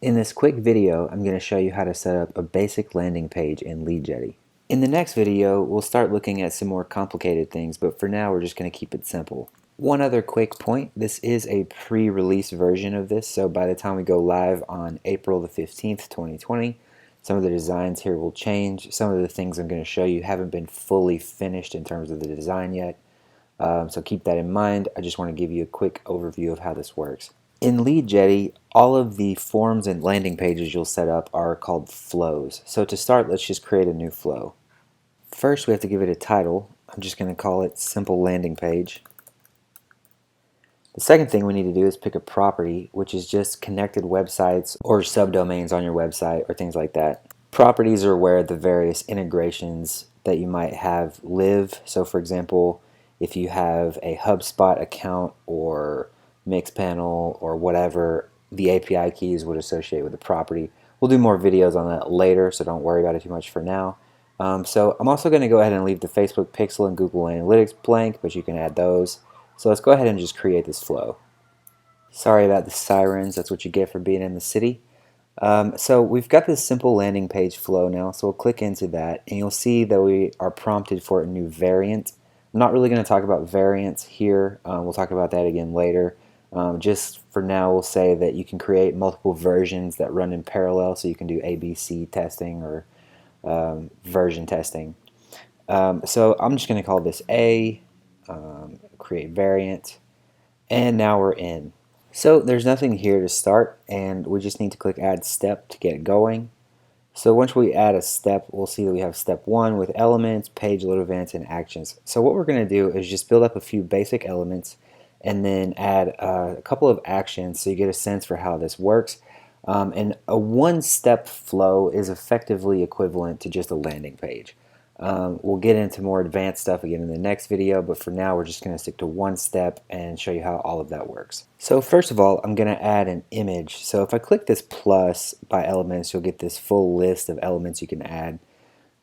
In this quick video, I'm going to show you how to set up a basic landing page in Leadjetty. In the next video, we'll start looking at some more complicated things, but for now we're just going to keep it simple. One other quick point, this is a pre-release version of this, so by the time we go live on April the 15th, 2020, some of the designs here will change. Some of the things I'm going to show you haven't been fully finished in terms of the design yet, so keep that in mind. I just want to give you a quick overview of how this works. In Leadjetty, all of the forms and landing pages you'll set up are called flows. So to start, let's just create a new flow. First, we have to give it a title. I'm just going to call it Simple Landing Page. The second thing we need to do is pick a property, which is just connected websites or subdomains on your website or things like that. Properties are where the various integrations that you might have live. So for example, if you have a HubSpot account or Mixpanel or whatever, the API keys would associate with the property. We'll do more videos on that later, so don't worry about it too much for now. So I'm also going to go ahead and leave the Facebook Pixel and Google Analytics blank, but you can add those. So let's go ahead and just create this flow. Sorry about the sirens, that's what you get for being in the city. So we've got this simple landing page flow now, so we'll click into that and you'll see that we are prompted for a new variant. I'm not really going to talk about variants here, we'll talk about that again later. Just for now, we'll say that you can create multiple versions that run in parallel, so you can do ABC testing or version testing. So I'm just going to call this A, create variant, and now we're in. So there's nothing here to start, and we just need to click add step to get it going. So once we add a step, we'll see that we have step 1 with elements, page load events, and actions. So what we're going to do is just build up a few basic elements and then add a couple of actions so you get a sense for how this works. And a one-step flow is effectively equivalent to just a landing page. We'll get into more advanced stuff again in the next video, but for now we're just going to stick to one step and show you how all of that works. So first of all, I'm going to add an image. So if I click this plus by elements, you'll get this full list of elements you can add.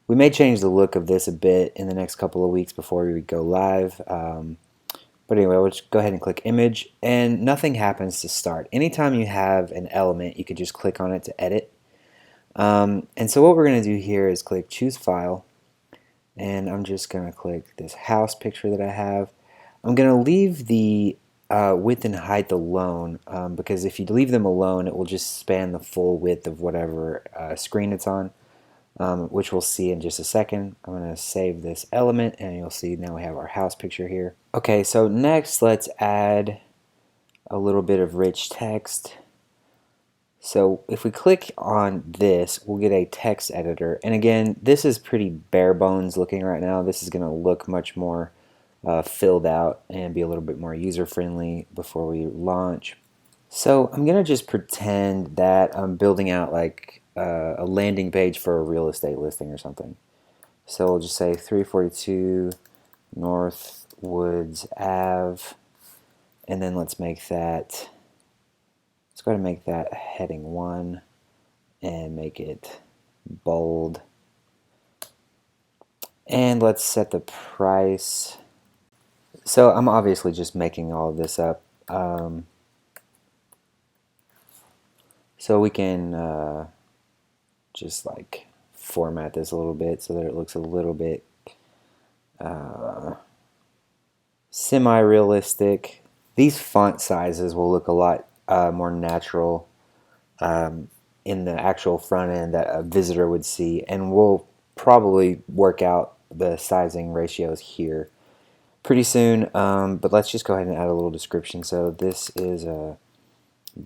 We may change the look of this a bit in the next couple of weeks before we go live. But anyway, we'll just go ahead and click image, and nothing happens to start. Anytime you have an element, you could just click on it to edit. And so what we're going to do here is click choose file, and I'm just going to click this house picture that I have. I'm going to leave the width and height alone, because if you leave them alone, it will just span the full width of whatever screen it's on. Which we'll see in just a second. I'm going to save this element and you'll see now we have our house picture here. Okay, so next let's add a little bit of rich text. So if we click on this, we'll get a text editor. And again, this is pretty bare bones looking right now. This is going to look much more filled out and be a little bit more user friendly before we launch. So I'm going to just pretend that I'm building out like a landing page for a real estate listing or something. So we'll just say 342 North Woods Ave, and then let's go ahead and make that heading 1 and make it bold. And let's set the price. So I'm obviously just making all of this up. So we can just like format this a little bit so that it looks a little bit semi-realistic. These font sizes will look a lot more natural in the actual front end that a visitor would see, and we'll probably work out the sizing ratios here pretty soon, but let's just go ahead and add a little description. So this is a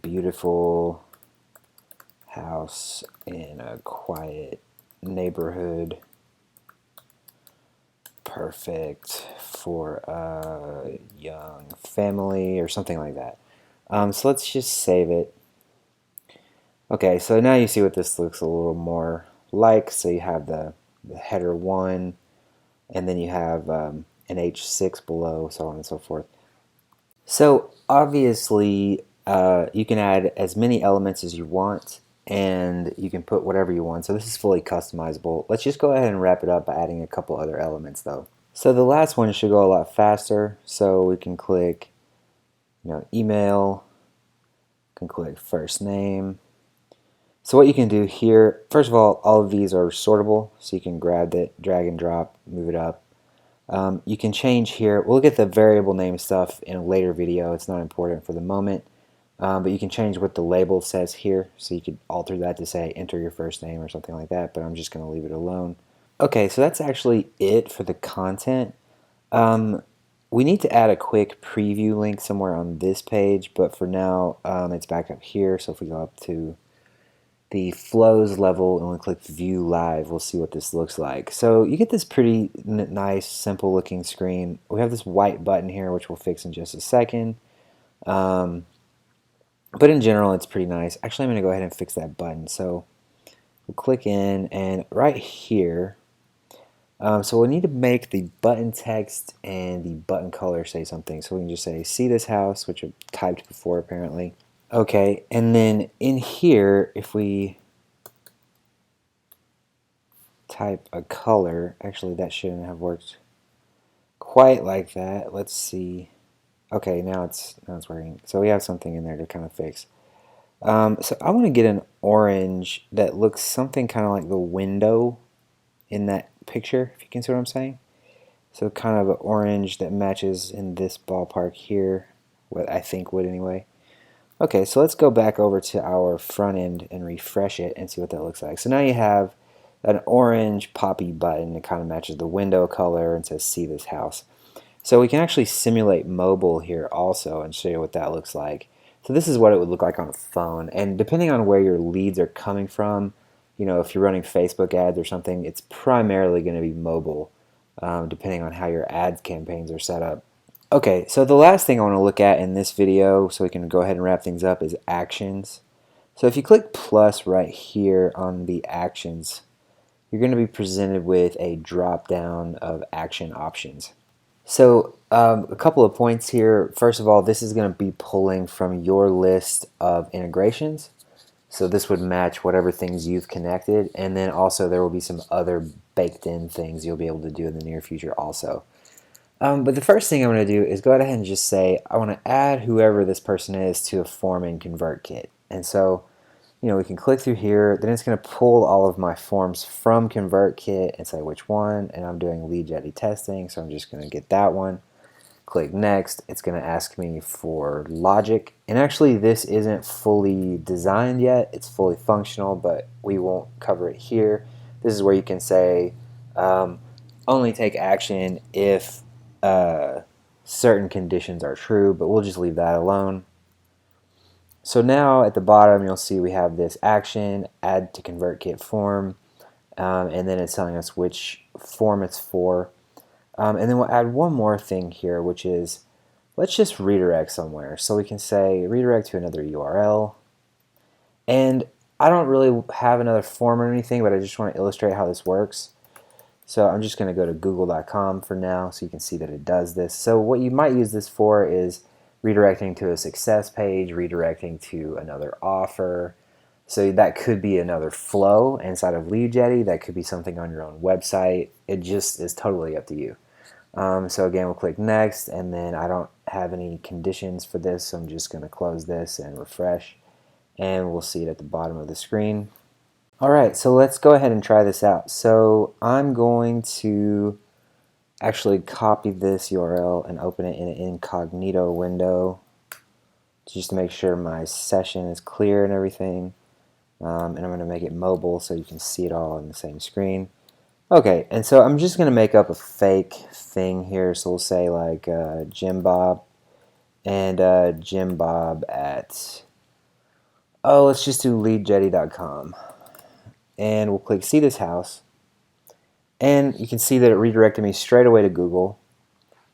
beautiful house in a quiet neighborhood, perfect for a young family or something like that. So let's just save it. Okay, so now you see what this looks a little more like. So you have the header 1, and then you have an H6 below, so on and so forth. So obviously you can add as many elements as you want, and you can put whatever you want. So this is fully customizable. Let's just go ahead and wrap it up by adding a couple other elements though. So the last one should go a lot faster. So we can click email, can click first name, So what you can do here, first of all of these are sortable, so you can grab it, drag and drop, move it up. You can change here. We'll get the variable name stuff in a later video. It's not important for the moment. But you can change what the label says here. So you could alter that to say enter your first name or something like that, but I'm just going to leave it alone. Okay, so that's actually it for the content. We need to add a quick preview link somewhere on this page, but for now it's back up here. So if we go up to the flows level and we click view live, we'll see what this looks like. So you get this pretty nice, simple looking screen. We have this white button here, which we'll fix in just a second. But in general, it's pretty nice. Actually, I'm going to go ahead and fix that button. So we'll click in, and right here, so we need to make the button text and the button color say something. So we can just say, see this house, which I've typed before apparently. Okay, and then in here, if we type a color, actually that shouldn't have worked quite like that. Let's see. Okay, now it's working. So we have something in there to kind of fix. So I want to get an orange that looks something kind of like the window in that picture, if you can see what I'm saying. So kind of an orange that matches in this ballpark here, what I think would anyway. Okay, so let's go back over to our front end and refresh it and see what that looks like. So now you have an orange poppy button that kind of matches the window color and says see this house. So we can actually simulate mobile here also and show you what that looks like. So this is what it would look like on a phone, and depending on where your leads are coming from, you know, if you're running Facebook ads or something, it's primarily going to be mobile, depending on how your ad campaigns are set up. Okay, so the last thing I want to look at in this video, so we can go ahead and wrap things up, is actions. So if you click plus right here on the actions, you're going to be presented with a drop down of action options. So a couple of points here. First of all, this is going to be pulling from your list of integrations. So this would match whatever things you've connected, and then also there will be some other baked in things you'll be able to do in the near future also. But the first thing I'm going to do is go ahead and just say I want to add whoever this person is to a form in ConvertKit. And so, you know, we can click through here, then it's going to pull all of my forms from ConvertKit and say which one, and I'm doing Leadjetty testing, so I'm just going to get that one. Click next. It's going to ask me for logic, and actually this isn't fully designed yet. It's fully functional, but we won't cover it here. This is where you can say only take action if certain conditions are true, but we'll just leave that alone. So now at the bottom you'll see we have this action, add to ConvertKit form, and then it's telling us which form it's for. And then we'll add one more thing here, which is let's just redirect somewhere. So we can say redirect to another URL. And I don't really have another form or anything, but I just want to illustrate how this works. So I'm just going to go to google.com for now so you can see that it does this. So what you might use this for is redirecting to a success page, redirecting to another offer. So that could be another flow inside of Leadjetty. That could be something on your own website. It just is totally up to you. So again, we'll click next, and then I don't have any conditions for this, so I'm just going to close this and refresh, and we'll see it at the bottom of the screen. Alright, so let's go ahead and try this out. So I'm going to actually copy this URL and open it in an incognito window just to make sure my session is clear and everything. And I'm going to make it mobile so you can see it all on the same screen. Okay, and so I'm just going to make up a fake thing here. So we'll say like Jim Bob and Jim Bob at, let's just do leadjetty.com. And we'll click see this house. And you can see that it redirected me straight away to Google.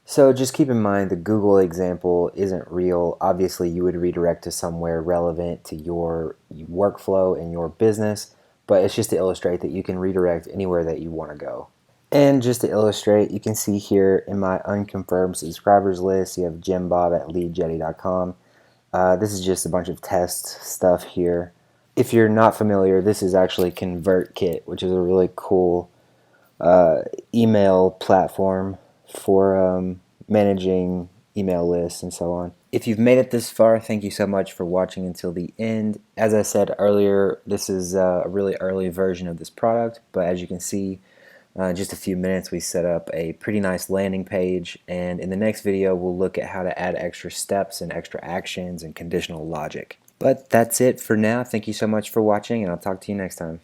So just keep in mind the Google example isn't real. Obviously you would redirect to somewhere relevant to your workflow and your business, but it's just to illustrate that you can redirect anywhere that you want to go. And just to illustrate, you can see here in my unconfirmed subscribers list, you have Jim Bob at leadjetty.com. This is just a bunch of test stuff here. If you're not familiar, this is actually ConvertKit, which is a really cool email platform for managing email lists and so on. If you've made it this far, thank you so much for watching until the end. As I said earlier, this is a really early version of this product, but as you can see, in just a few minutes we set up a pretty nice landing page, and in the next video we'll look at how to add extra steps and extra actions and conditional logic. But that's it for now. Thank you so much for watching, and I'll talk to you next time.